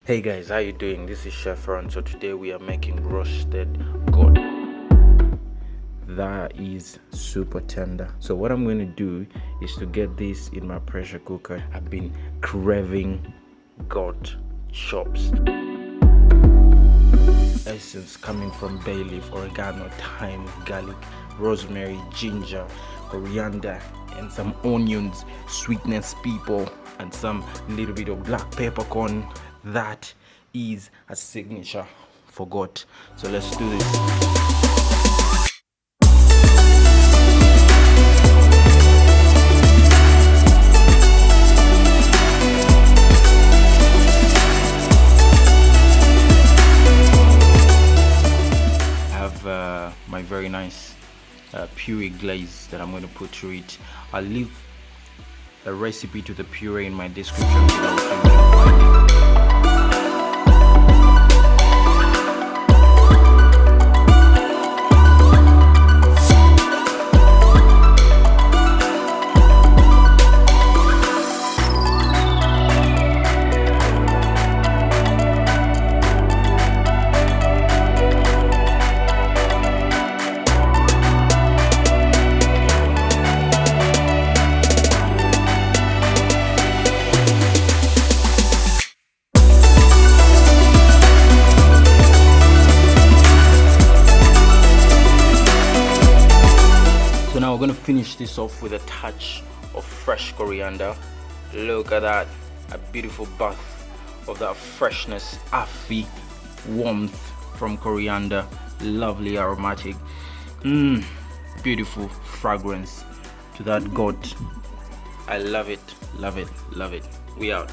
Hey guys, how you doing? This is Chef Ron. So today we are making roasted goat. That is super tender. So what I'm going to do is to get this in my pressure cooker. I've been craving goat chops. Essence coming from bay leaf, oregano, thyme, garlic, rosemary, ginger, coriander, and some onions, sweetness people, and some little bit of black peppercorn. That is a signature for goat. So let's do this. My very nice puree glaze that I'm going to put through it. I'll leave a recipe to the puree in my description below so you can find it. So now we're going to finish this off with a touch of fresh coriander. Look at that, a beautiful bath of that freshness, earthy warmth from coriander. Lovely aromatic, beautiful fragrance to that goat. I love it, love it, love it. We out.